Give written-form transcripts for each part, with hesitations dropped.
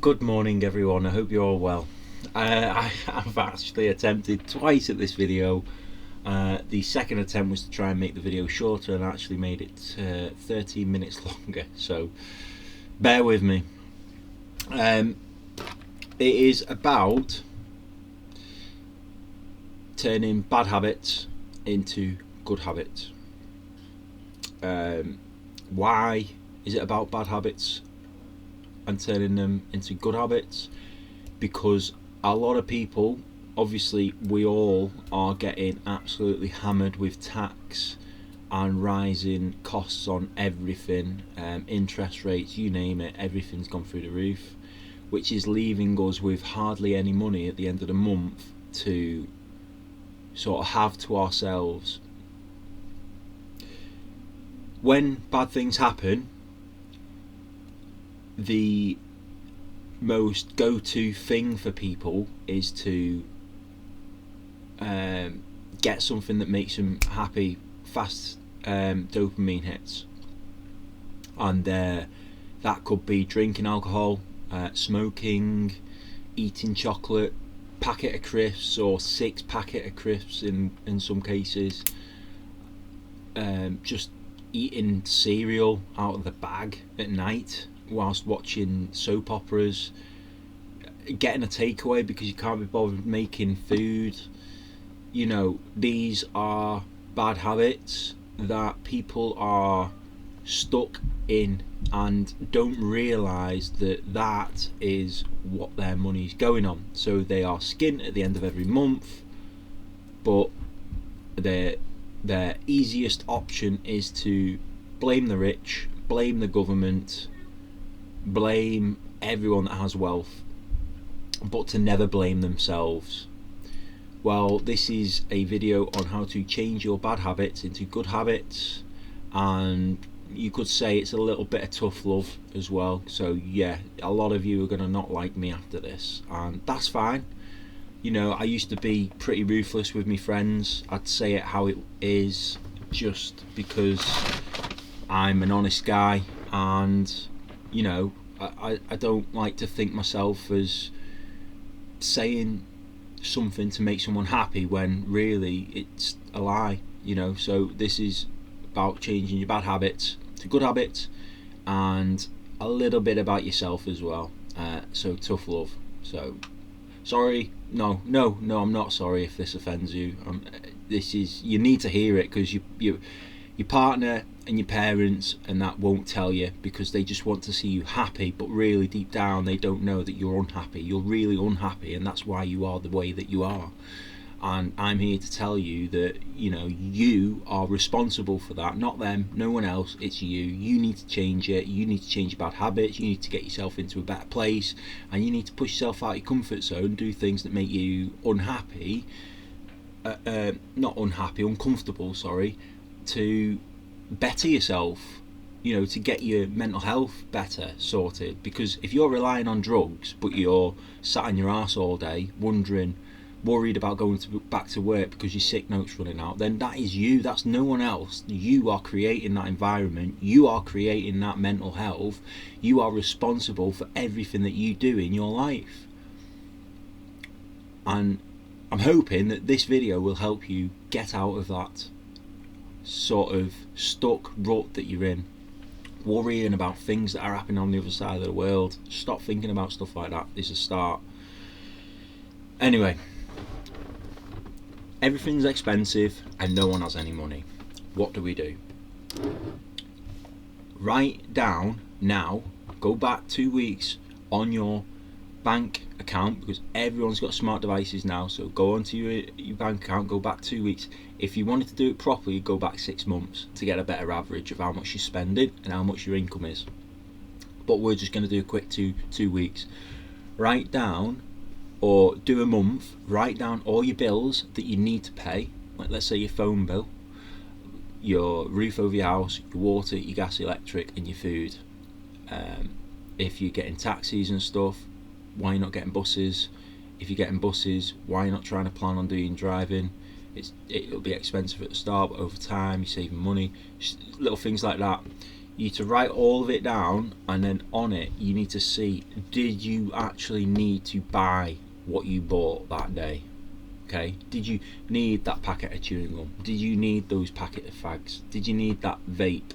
Good morning everyone, I hope you're all well. I've actually attempted twice at this video. The second attempt was to try and make the video shorter and actually made it 13 minutes longer, so bear with me. It is about turning bad habits into good habits. Why is it about bad habits and turning them into good habits? Because a lot of people, obviously we all are getting absolutely hammered with tax and rising costs on everything, interest rates, you name it, everything's gone through the roof, which is leaving us with hardly any money at the end of the month to sort of have to ourselves. When bad things happen, the most go-to thing for people is to get something that makes them happy, fast dopamine hits, and that could be drinking alcohol, smoking, eating chocolate, packet of crisps or 6 packet of crisps in some cases, just eating cereal out of the bag at night whilst watching soap operas, getting a takeaway because you can't be bothered making food. You know, these are bad habits that people are stuck in and don't realise that is what their money's going on. So they are skint at the end of every month, but their easiest option is to blame the rich, blame the government, blame everyone that has wealth, but to never blame themselves. Well, this is a video on how to change your bad habits into good habits, and you could say it's a little bit of tough love as well. So yeah, a lot of you are going to not like me after this, and that's fine. You know, I used to be pretty ruthless with my friends. I'd say it how it is just because I'm an honest guy, and you know, I don't like to think myself as saying something to make someone happy when really it's a lie, you know. So this is about changing your bad habits to good habits, and a little bit about yourself as well. So tough love. So sorry, no, I'm not sorry if this offends you. This is, you need to hear it because your partner and your parents and that won't tell you because they just want to see you happy, but really deep down they don't know that you're unhappy. You're really unhappy, and that's why you are the way that you are. And I'm here to tell you that, you know, you are responsible for that, not them, no one else. It's you. You need to change it. You need to change your bad habits. You need to get yourself into a better place, and you need to push yourself out of your comfort zone, do things that make you unhappy, uncomfortable, to better yourself, you know, to get your mental health better sorted. Because if you're relying on drugs but you're sat in your arse all day worried about going back to work because your sick note's running out, then that is you, that's no one else. You are creating that environment, you are creating that mental health, you are responsible for everything that you do in your life. And I'm hoping that this video will help you get out of that sort of stuck rut that you're in, worrying about things that are happening on the other side of the world. Stop thinking about stuff like that. It's a start. Anyway, everything's expensive and no one has any money. What do? Write down now, go back 2 weeks on your bank account, because everyone's got smart devices now. So go onto your bank account, go back 2 weeks. If you wanted to do it properly, go back 6 months to get a better average of how much you're spending and how much your income is. But we're just going to do a quick two weeks. Write down, or do a month, write down all your bills that you need to pay, like let's say your phone bill, your roof over your house, your water, your gas, electric, and your food. If you're getting taxis and stuff, why you're not getting buses? If you're getting buses, why you're not trying to plan on doing driving? It'll be expensive at the start, but over time you're saving money. Just little things like that. You need to write all of it down, and then on it you need to see, did you actually need to buy what you bought that day? Okay, did you need that packet of chewing gum? Did you need those packet of fags? Did you need that vape?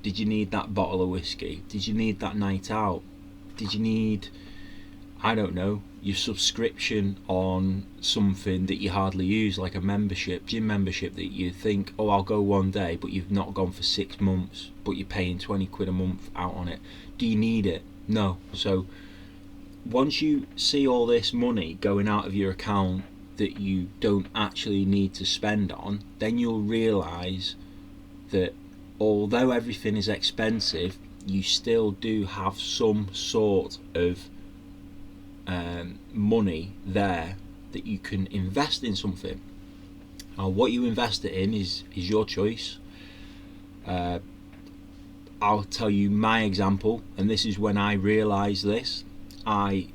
Did you need that bottle of whiskey? Did you need that night out? Did you need, I don't know, your subscription on something that you hardly use, like a membership, gym membership, that you think, oh, I'll go one day, but you've not gone for 6 months, but you're paying 20 quid a month out on it? Do you need it? No. So once you see all this money going out of your account that you don't actually need to spend on, then you'll realise that although everything is expensive, you still do have some sort of money there that you can invest in something. Now, what you invest it in is your choice. I'll tell you my example, and this is when I realised this. I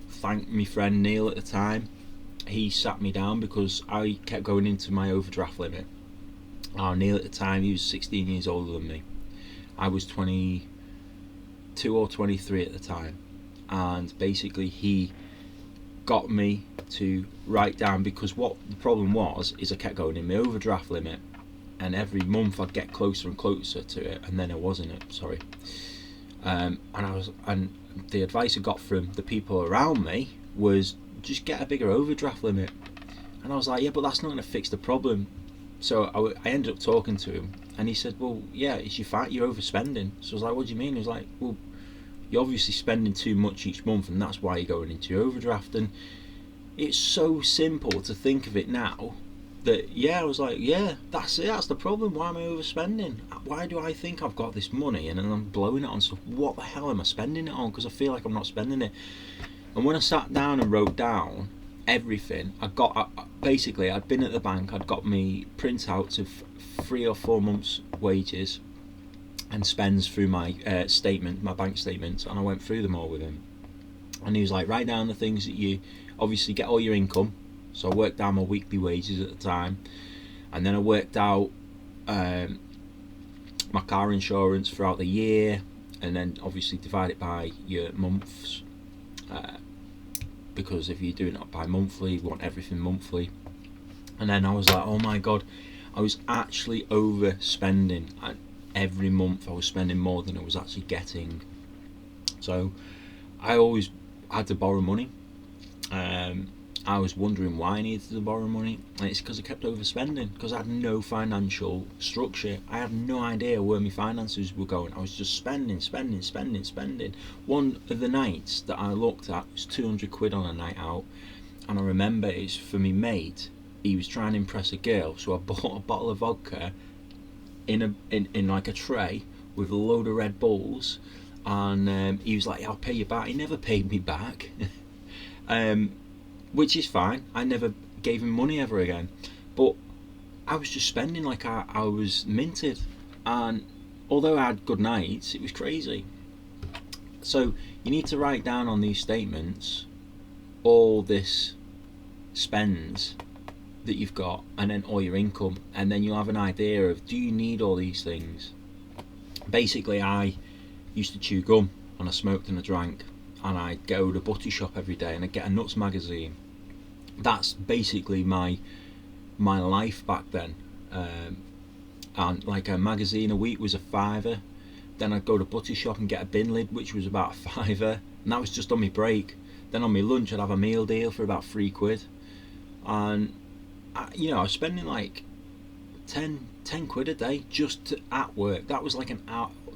thanked my friend Neil at the time. He sat me down because I kept going into my overdraft limit. Neil at the time, he was 16 years older than me. I was 22 or 23 at the time, and basically he got me to write down, because what the problem was is I kept going in my overdraft limit, and every month I'd get closer and closer to it, and then I was in it. Sorry. And the advice I got from the people around me was just get a bigger overdraft limit. And I was like, yeah, but that's not going to fix the problem. So I ended up talking to him, and he said, well, yeah, it's your fault, you're overspending. So I was like, what do you mean? He was like, well, you're obviously spending too much each month, and that's why you're going into your overdraft. And it's so simple to think of it now that, yeah, I was like, yeah, that's it, that's the problem. Why am I overspending? Why do I think I've got this money and then I'm blowing it on stuff? What the hell am I spending it on? Because I feel like I'm not spending it. And when I sat down and wrote down everything, basically I'd been at the bank, I'd got me printouts of 3 or 4 months' wages and spends through my my bank statements, and I went through them all with him. And he was like, write down the things that you obviously get all your income. So I worked down my weekly wages at the time, and then I worked out my car insurance throughout the year, and then obviously divide it by your months, because if you're doing it by monthly, you want everything monthly. And then I was like, oh my god, I was actually overspending. Every month I was spending more than I was actually getting. So I always had to borrow money. I was wondering why I needed to borrow money, and it's because I kept overspending, because I had no financial structure. I had no idea where my finances were going. I was just spending. One of the nights that I looked at was 200 quid on a night out, and I remember it's for me mate. He was trying to impress a girl, so I bought a bottle of vodka in like a tray with a load of Red Bulls, and he was like, I'll pay you back. He never paid me back. Which is fine. I never gave him money ever again. But I was just spending like I was minted. And although I had good nights, it was crazy. So you need to write down on these statements all this spends that you've got, and then all your income, and then you'll have an idea of, do you need all these things? Basically, I used to chew gum, and I smoked and I drank, and I'd go to a butty shop every day, and I'd get a nuts magazine. That's basically my life back then. And like a magazine a week was a £5. Then I'd go to butty shop and get a bin lid, which was about a £5, and that was just on my break. Then on my lunch I'd have a meal deal for about £3, and I was spending like 10 quid a day just at work. That was like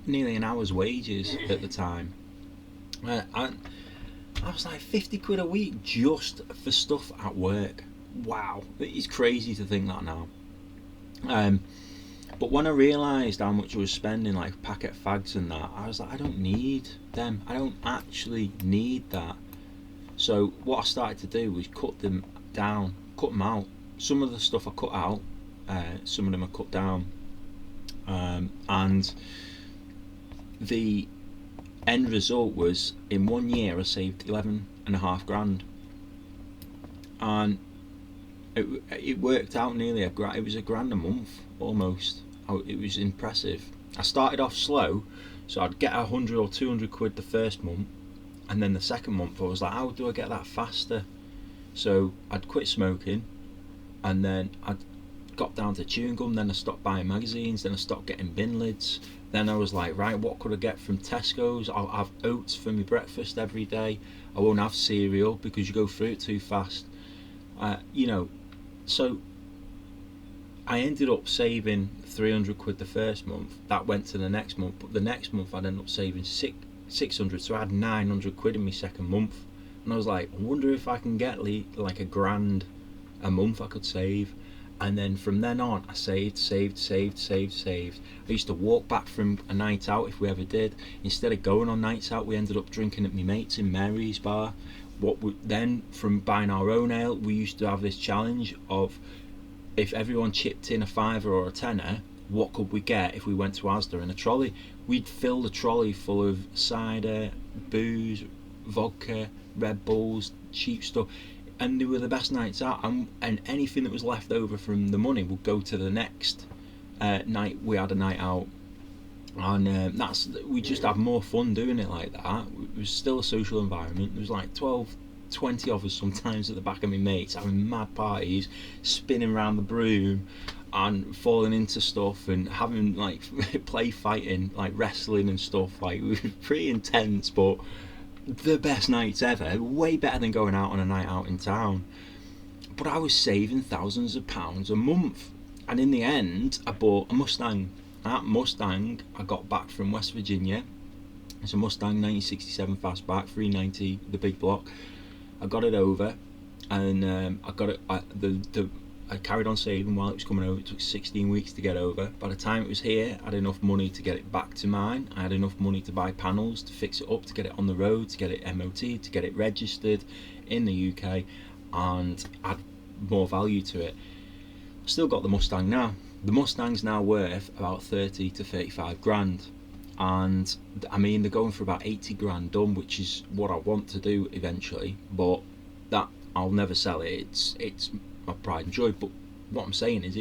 nearly an hour's wages at the time. And I was like 50 quid a week just for stuff at work. Wow, it is crazy to think that now. But when I realised how much I was spending, like packet of fags and that, I was like, I don't need them. I don't actually need that. So what I started to do was cut them out. Some of the stuff I cut out, some of them I cut down, and the end result was, in 1 year I saved 11.5 grand, and it worked out nearly a grand. It was a grand a month almost. It was impressive. I started off slow, so I'd get 100 or 200 quid the first month, and then the second month I was like, how do I get that faster? So I'd quit smoking, and then I'd got down to chewing gum, then I stopped buying magazines, then I stopped getting bin lids. Then I was like, right, what could I get from Tesco's? I'll have oats for my breakfast every day. I won't have cereal because you go through it too fast. So I ended up saving 300 quid the first month. That went to the next month, but the next month I'd end up saving 600, so I had 900 quid in my second month. And I was like, I wonder if I can get like £1,000 a month I could save. And then from then on, I saved. I used to walk back from a night out if we ever did. Instead of going on nights out, we ended up drinking at my mates in Mary's bar. Then from buying our own ale, we used to have this challenge of, if everyone chipped in a fiver or a tenner, what could we get if we went to Asda in a trolley? We'd fill the trolley full of cider, booze, vodka, Red Bulls, cheap stuff. And they were the best nights out, and anything that was left over from the money would go to the next night we had a night out. And we just had more fun doing it like that. It was still a social environment. There was like 12, 20 of us sometimes at the back of my mates having mad parties, spinning around the broom and falling into stuff and having like play fighting, like wrestling and stuff. Like, it was pretty intense, but the best nights ever, way better than going out on a night out in town. But I was saving thousands of pounds a month, and in the end I bought a Mustang. That Mustang I got back from West Virginia. It's a Mustang 1967 fastback, 390, the big block. I got it over, and I got it. I carried on saving while it was coming over. It took 16 weeks to get over. By the time it was here, I had enough money to get it back to mine. I had enough money to buy panels, to fix it up, to get it on the road, to get it MOT, to get it registered in the UK, and add more value to it. Still got the Mustang now. The Mustang's now worth about 30 to 35 grand. And I mean, they're going for about 80 grand done, which is what I want to do eventually, but that I'll never sell it. It's my pride and joy. But what I'm saying is,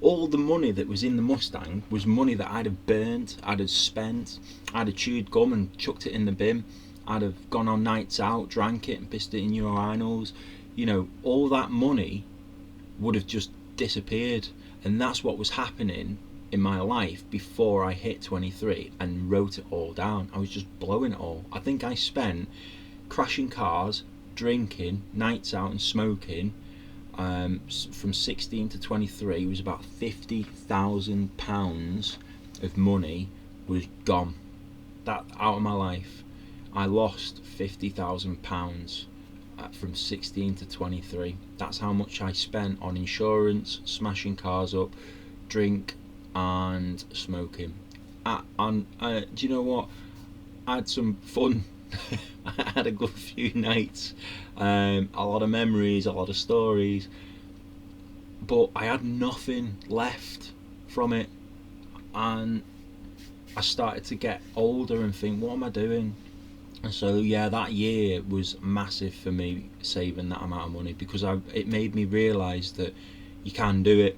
all the money that was in the Mustang was money that I'd have burnt, I'd have spent, I'd have chewed gum and chucked it in the bin, I'd have gone on nights out, drank it and pissed it in urinals. All that money would have just disappeared. And that's what was happening in my life before I hit 23 and wrote it all down. I was just blowing it all. I think I spent crashing cars, drinking, nights out and smoking, from 16 to 23 was about £50,000 of money was gone. That out of my life. I lost £50,000 from 16 to 23. That's how much I spent on insurance, smashing cars up, drink and smoking. Do you know what? I had some fun. I had a good few nights, a lot of memories, a lot of stories, but I had nothing left from it. And I started to get older and think, what am I doing? And so yeah, that year was massive for me, saving that amount of money, because it made me realise that you can do it.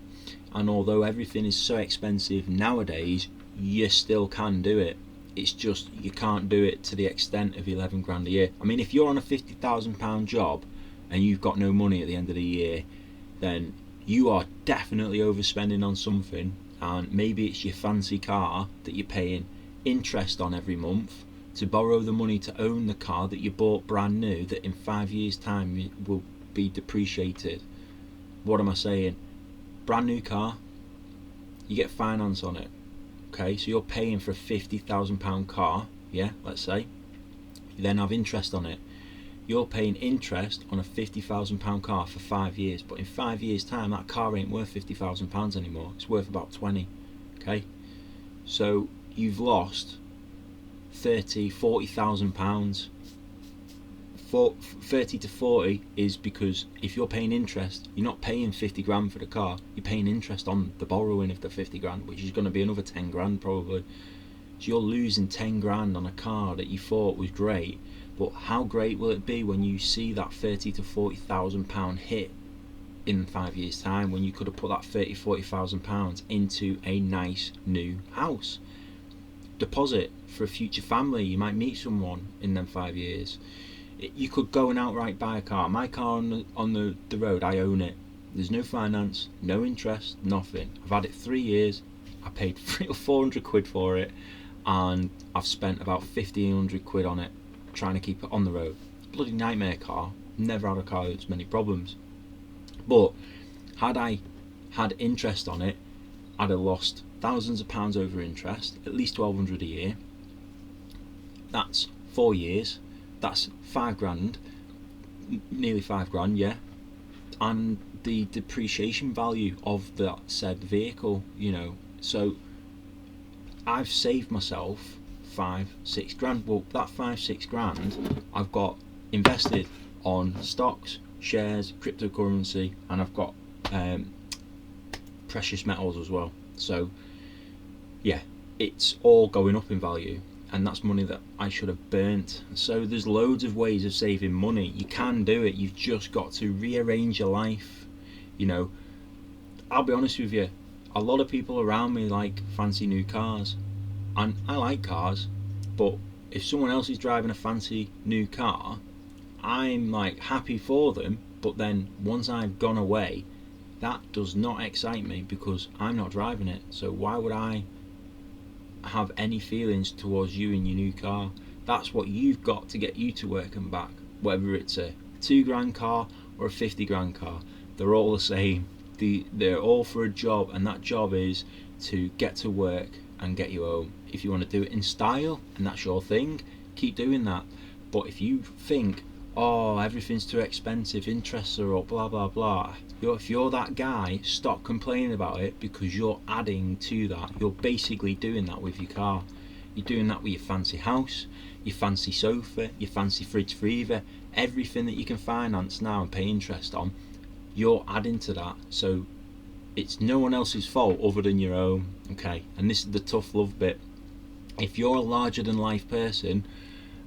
And although everything is so expensive nowadays, you still can do it. It's just you can't do it to the extent of 11 grand a year. I mean, if you're on a £50,000 job and you've got no money at the end of the year, then you are definitely overspending on something. And maybe it's your fancy car that you're paying interest on every month to borrow the money to own the car that you bought brand new, that in 5 years time will be depreciated. What am I saying? Brand new car, you get finance on it. Okay, so you're paying for a £50,000 car, yeah, let's say. You then have interest on it. You're paying interest on a £50,000 car for 5 years, but in 5 years time that car ain't worth £50,000 anymore. It's worth about 20. Okay, so you've lost £40,000. 30 to 40 is because if you're paying interest, you're not paying 50 grand for the car, you're paying interest on the borrowing of the 50 grand, which is going to be another 10 grand probably. So you're losing 10 grand on a car that you thought was great. But how great will it be when you see that 30 to 40,000 pound hit in 5 years' time, when you could have put that £30,000-40,000 into a nice new house. Deposit for a future family. You might meet someone in them 5 years. You could go and outright buy a car. My car on the road, I own it. There's no finance, no interest, nothing. I've had it 3 years. I paid 300 or 400 quid for it, and I've spent about 1,500 quid on it trying to keep it on the road. Bloody nightmare car. Never had a car with many problems. But had I had interest on it, I'd have lost thousands of pounds over interest, at least 1,200 a year. That's 4 years. That's 5 grand, nearly 5 grand, yeah. And the depreciation value of that said vehicle, So I've saved myself 5-6 grand. Well, that 5-6 grand I've got invested on stocks, shares, cryptocurrency, and I've got precious metals as well. So yeah, it's all going up in value, and that's money that I should have burnt. So there's loads of ways of saving money. You can do it. You've just got to rearrange your life. I'll be honest with you, a lot of people around me like fancy new cars, and I like cars, but if someone else is driving a fancy new car, I'm like happy for them, but then once I've gone away, that does not excite me because I'm not driving it. So why would I have any feelings towards you and your new car? That's what you've got to get you to work and back. Whether it's a 2 grand car or a 50 grand car, they're all the same. They're all for a job, and that job is to get to work and get you home. If you want to do it in style and that's your thing, keep doing that. But if you think, oh, everything's too expensive, interests are up, blah blah blah, if you're that guy, stop complaining about it, because you're adding to that. You're basically doing that with your car. You're doing that with your fancy house, your fancy sofa, your fancy fridge freever, everything that you can finance now and pay interest on. You're adding to that. So it's no one else's fault other than your own. Okay, and this is the tough love bit. If you're a larger than life person,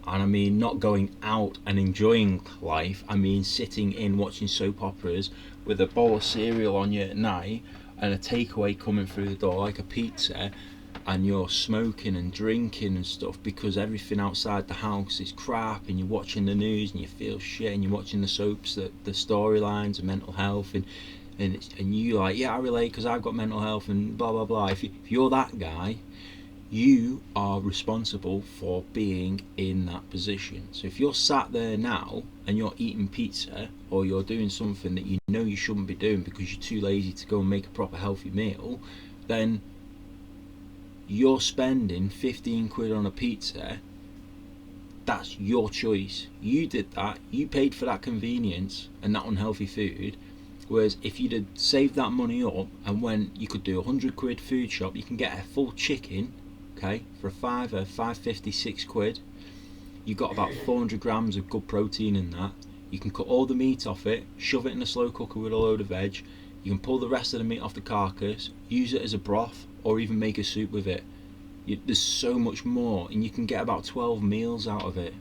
and I mean not going out and enjoying life, I mean sitting in watching soap operas with a bowl of cereal on you at night and a takeaway coming through the door like a pizza, and you're smoking and drinking and stuff because everything outside the house is crap, and you're watching the news and you feel shit, and you're watching the soaps, the storylines and mental health, and you like, yeah, I relate because I've got mental health and blah blah blah. If you're that guy, you are responsible for being in that position. So if you're sat there now and you're eating pizza, or you're doing something that you know you shouldn't be doing because you're too lazy to go and make a proper healthy meal, then you're spending 15 quid on a pizza. That's your choice. You did that. You paid for that convenience and that unhealthy food. Whereas if you'd have saved that money up and when you could do 100 quid food shop, you can get a full chicken, okay, for a fiver, 5.50, 6 quid. You got about 400 grams of good protein in that. You can cut all the meat off it, shove it in a slow cooker with a load of veg. You can pull the rest of the meat off the carcass, use it as a broth, or even make a soup with it. There's so much more, and you can get about 12 meals out of it.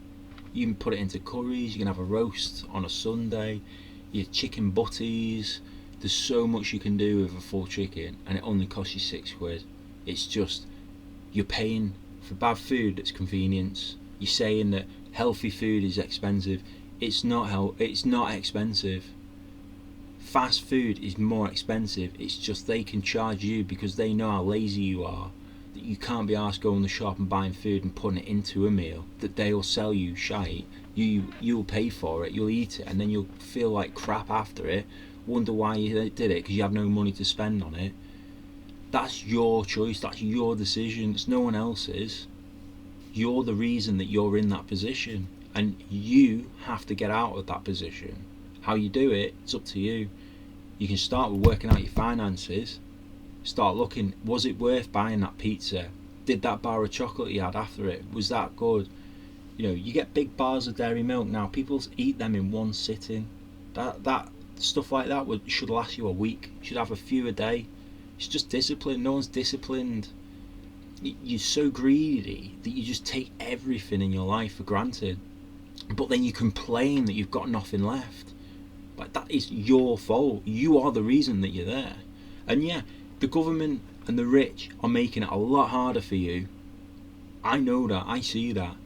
You can put it into curries, you can have a roast on a Sunday, your chicken butties. There's so much you can do with a full chicken, and it only costs you 6 quid. It's just, you're paying for bad food that's convenience. You're saying that healthy food is expensive. It's not expensive. Fast food is more expensive. It's just they can charge you because they know how lazy you are, that you can't be arsed going to the shop and buying food and putting it into a meal, that they'll sell you shite. You'll pay for it, you'll eat it, and then you'll feel like crap after it, wonder why you did it because you have no money to spend on it. That's your choice, that's your decision, it's no one else's. You're the reason that you're in that position, and you have to get out of that position. How you do it, it's up to you. You can start with working out your finances. Start looking, was it worth buying that pizza? Did that bar of chocolate you had after it, was that good? You get big bars of dairy milk now, people eat them in one sitting. That stuff like that should last you a week. You should have a few a day. It's just discipline. No one's disciplined. You're so greedy that you just take everything in your life for granted, but then you complain that you've got nothing left. But That is your fault. You are the reason that you're there. And yeah, the government and the rich are making it a lot harder for you. I know that, I see that.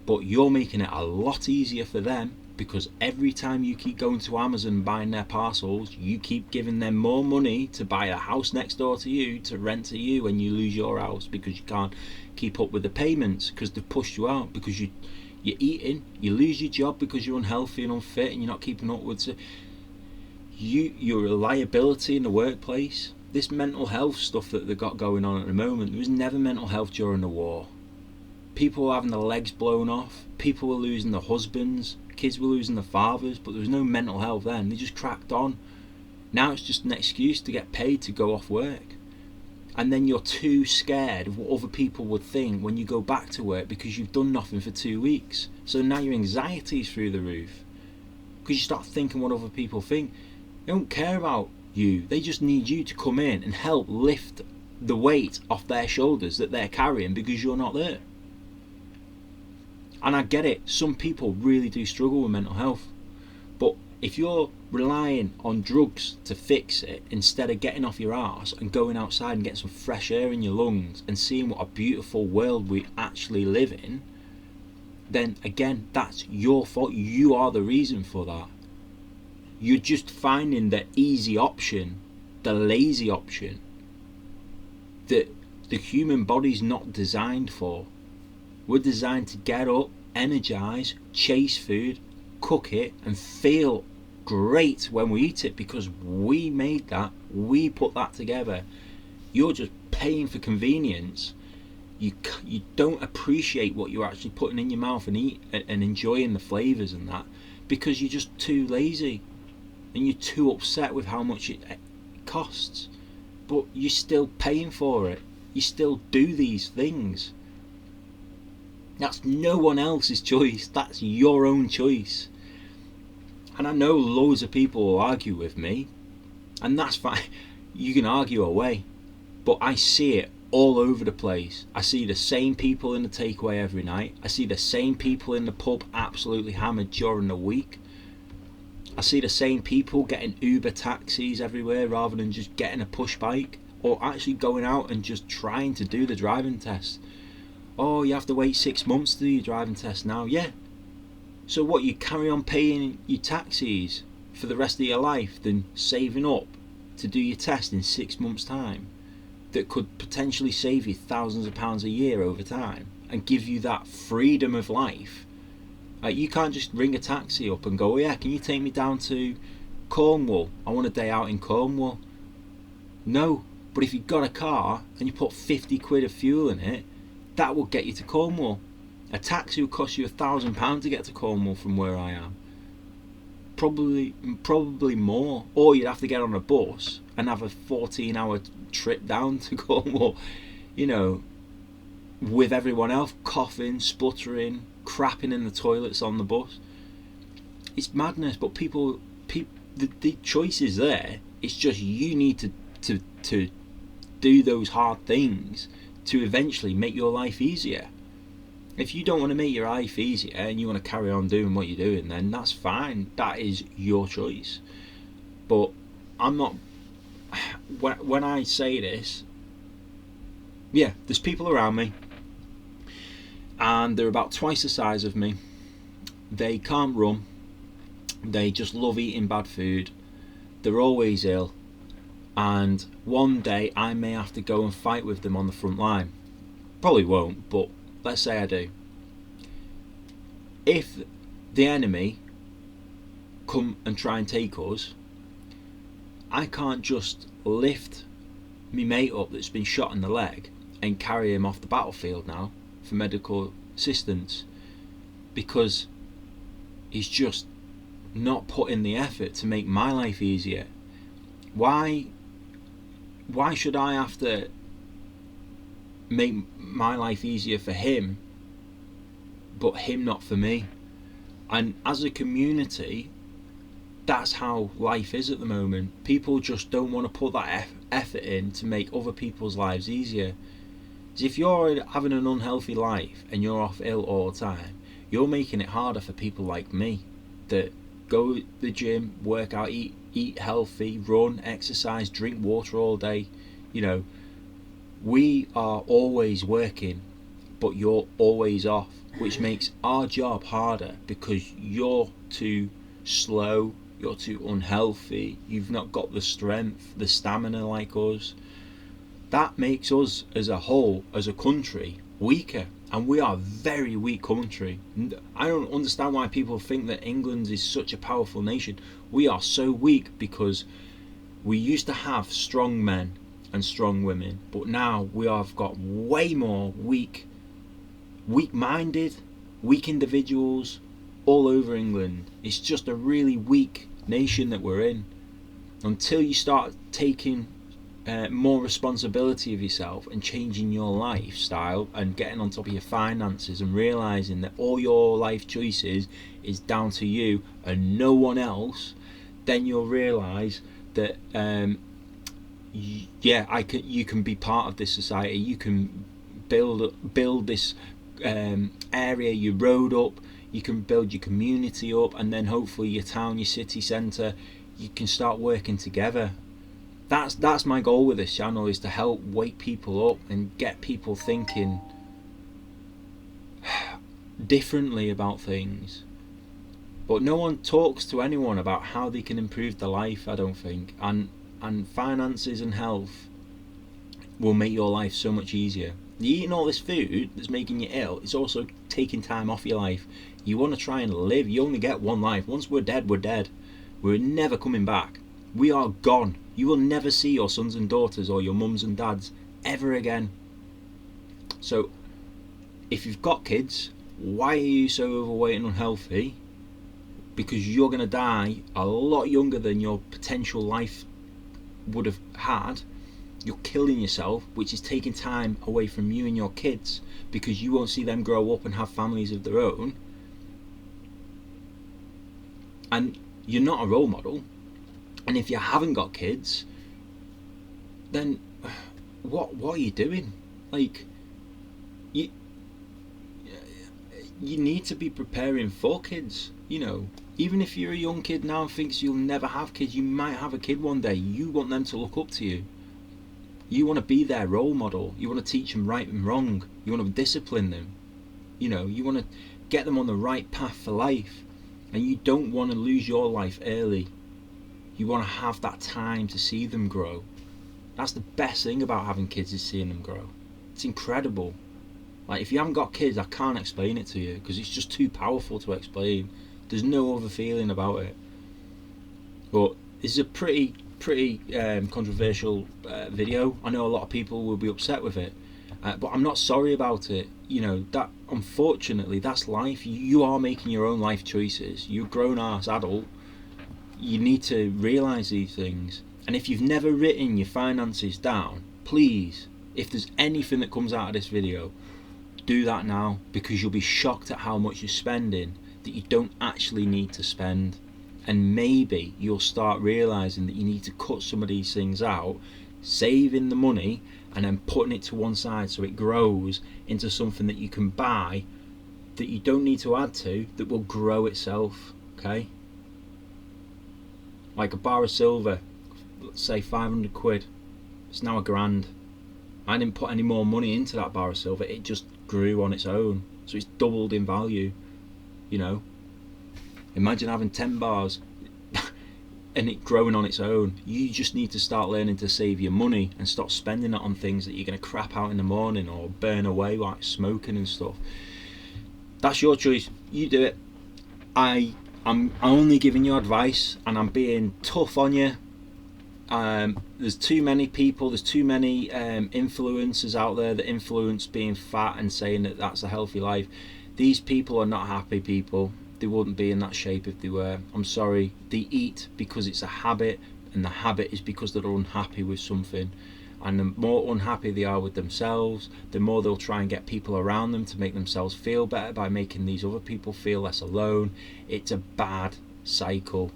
But you're making it a lot easier for them, because every time you keep going to Amazon and buying their parcels, you keep giving them more money to buy a house next door to you, to rent to you, and you lose your house because you can't keep up with the payments, because they've pushed you out, because you're eating, you lose your job because you're unhealthy and unfit and you're not keeping up with it. You're a liability in the workplace. This mental health stuff that they've got going on at the moment, there was never mental health during the war. People were having their legs blown off, people were losing their husbands, kids were losing their fathers, but there was no mental health then. They just cracked on. Now it's just an excuse to get paid to go off work. And then you're too scared of what other people would think when you go back to work, because you've done nothing for 2 weeks. So now your anxiety is through the roof, because you start thinking what other people think. They don't care about you. They just need you to come in and help lift the weight off their shoulders that they're carrying because you're not there. And I get it, some people really do struggle with mental health, but if you're relying on drugs to fix it instead of getting off your arse and going outside and getting some fresh air in your lungs and seeing what a beautiful world we actually live in, then again, that's your fault. You are the reason for that. You're just finding the easy option, the lazy option, that the human body's not designed for. We're designed to get up, energise, chase food, cook it, and feel great when we eat it, because we made that, we put that together. You're just paying for convenience. You don't appreciate what you're actually putting in your mouth and eat and enjoying the flavours and that, because you're just too lazy and you're too upset with how much it costs. But you're still paying for it. You still do these things. That's no one else's choice. That's your own choice. And I know loads of people will argue with me, and that's fine. You can argue away, but I see it all over the place. I see the same people in the takeaway every night. I see the same people in the pub absolutely hammered during the week. I see the same people getting Uber taxis everywhere rather than just getting a push bike, or actually going out and just trying to do the driving test. Oh, you have to wait 6 months to do your driving test now. Yeah. So what, you carry on paying your taxis for the rest of your life than saving up to do your test in 6 months' time, that could potentially save you thousands of pounds a year over time and give you that freedom of life? You can't just ring a taxi up and go, oh yeah, can you take me down to Cornwall? I want a day out in Cornwall. No, but if you've got a car and you put 50 quid of fuel in it, that will get you to Cornwall. A taxi will cost you £1,000 to get to Cornwall from where I am. Probably more. Or you'd have to get on a bus and have a 14-hour trip down to Cornwall, you know, with everyone else coughing, spluttering, crapping in the toilets on the bus. It's madness, but the choice is there. It's just you need to do those hard things to eventually make your life easier. If you don't want to make your life easier and you want to carry on doing what you're doing, then that's fine. That is your choice. But I'm not. When I say this, yeah, there's people around me, and they're about twice the size of me. They can't run. They just love eating bad food. They're always ill. And one day I may have to go and fight with them on the front line. Probably won't, but let's say I do. If the enemy come and try and take us, I can't just lift me mate up that's been shot in the leg and carry him off the battlefield now for medical assistance, because he's just not put in the effort to make my life easier. Why should I have to make my life easier for him, but him not for me? And as a community, that's how life is at the moment. People just don't want to put that effort in to make other people's lives easier. So if you're having an unhealthy life and you're off ill all the time, you're making it harder for people like me that go to the gym, work out, eat healthy, run, exercise, drink water all day. You know, we are always working, but you're always off, which makes our job harder because you're too slow, you're too unhealthy, you've not got the strength, the stamina like us. That makes us as a whole, as a country, weaker. And we are a very weak country. I don't understand why people think that England is such a powerful nation. We are so weak because we used to have strong men and strong women, but now we have got way more weak-minded, weak individuals all over England. It's just a really weak nation that we're in. Until you start taking more responsibility of yourself and changing your lifestyle and getting on top of your finances and realizing that all your life choices is down to you and no one else, then you'll realize that you can be part of this society. You can build this area, your road up, you can build your community up, and then hopefully your town, your city centre, you can start working together. That's my goal with this channel, is to help wake people up and get people thinking differently about things. But no one talks to anyone about how they can improve their life, I don't think. And finances and health will make your life so much easier. You're eating all this food that's making you ill. It's also taking time off your life. You want to try and live. You only get one life. Once we're dead, we're dead. We're never coming back. We are gone. You will never see your sons and daughters or your mums and dads ever again. So if you've got kids, why are you so overweight and unhealthy? Because you're going to die a lot younger than your potential life would have had. You're killing yourself, which is taking time away from you and your kids, because you won't see them grow up and have families of their own. And you're not a role model. And if you haven't got kids, then what are you doing? Like, you need to be preparing for kids. You know, even if you're a young kid now and thinks you'll never have kids, you might have a kid one day. You want them to look up to you. You want to be their role model. You want to teach them right and wrong. You want to discipline them. You know, you want to get them on the right path for life. And you don't want to lose your life early. You want to have that time to see them grow. That's the best thing about having kids, is seeing them grow. It's incredible. Like, if you haven't got kids, I can't explain it to you, because it's just too powerful to explain. There's no other feeling about it. But this is a pretty controversial video. I know a lot of people will be upset with it, but I'm not sorry about it. You know, that unfortunately, that's life. You are making your own life choices. You're a grown-ass adult. You need to realise these things. And if you've never written your finances down, please, if there's anything that comes out of this video, do that now, because you'll be shocked at how much you're spending that you don't actually need to spend. And maybe you'll start realising that you need to cut some of these things out, saving the money and then putting it to one side so it grows into something that you can buy that you don't need to add to, that will grow itself. Okay? Like a bar of silver, let's say 500 quid, it's now £1,000. I didn't put any more money into that bar of silver, it just grew on its own, so it's doubled in value. You know, imagine having 10 bars and it growing on its own. You just need to start learning to save your money and stop spending it on things that you're going to crap out in the morning or burn away, like smoking and stuff. That's your choice, you do it. I'm only giving you advice, and I'm being tough on you. There's too many people, there's too many influencers out there that influence being fat and saying that that's a healthy life. These people are not happy people. They wouldn't be in that shape if they were. I'm sorry. They eat because it's a habit, and the habit is because they're unhappy with something. And the more unhappy they are with themselves, the more they'll try and get people around them to make themselves feel better by making these other people feel less alone. It's a bad cycle.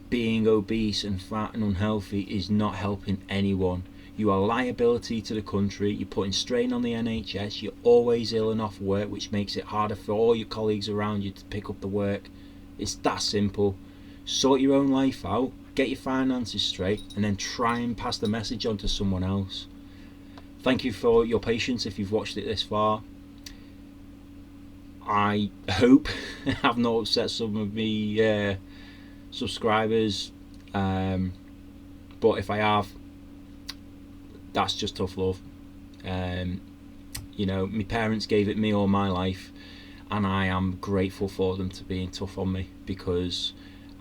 Being obese and fat and unhealthy is not helping anyone. You are a liability to the country. You're putting strain on the NHS. You're always ill and off work, which makes it harder for all your colleagues around you to pick up the work. It's that simple. Sort your own life out, get your finances straight, and then try and pass the message on to someone else. Thank you for your patience if you've watched it this far. I hope I've not upset some of me subscribers, but if I have, that's just tough love. You know, my parents gave it me all my life, and I am grateful for them to being tough on me, because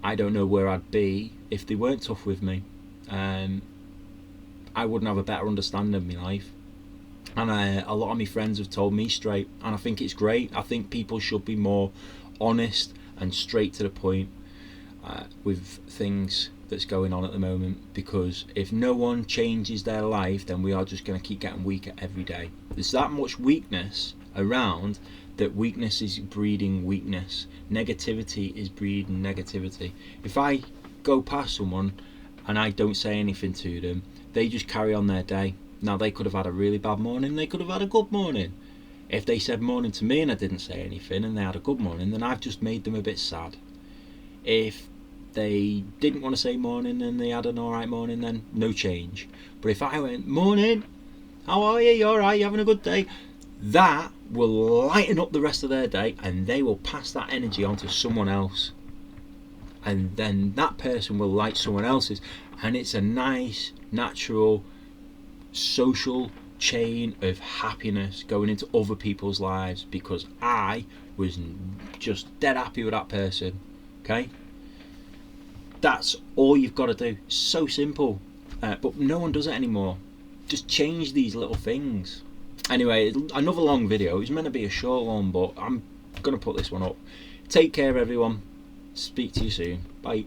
I don't know where I'd be if they weren't tough with me. I wouldn't have a better understanding of my life. And a lot of my friends have told me straight, and I think it's great. I think people should be more honest and straight to the point with things that's going on at the moment, because if no one changes their life, then we are just going to keep getting weaker every day. There's that much weakness around, that weakness is breeding weakness. Negativity is breeding negativity. If I go past someone and I don't say anything to them, they just carry on their day. Now, they could have had a really bad morning, they could have had a good morning. If they said morning to me and I didn't say anything and they had a good morning, then I've just made them a bit sad. If they didn't want to say morning and they had an alright morning, then no change. But if I went, morning, how are you? You alright? You having a good day? That will lighten up the rest of their day, and they will pass that energy on to someone else. And then that person will light someone else's. And it's a nice, natural, social chain of happiness going into other people's lives, because I was just dead happy with that person. Okay? That's all you've got to do. So simple. But no one does it anymore. Just change these little things. Anyway, another long video. It was meant to be a short one, but I'm going to put this one up. Take care, everyone. Speak to you soon. Bye.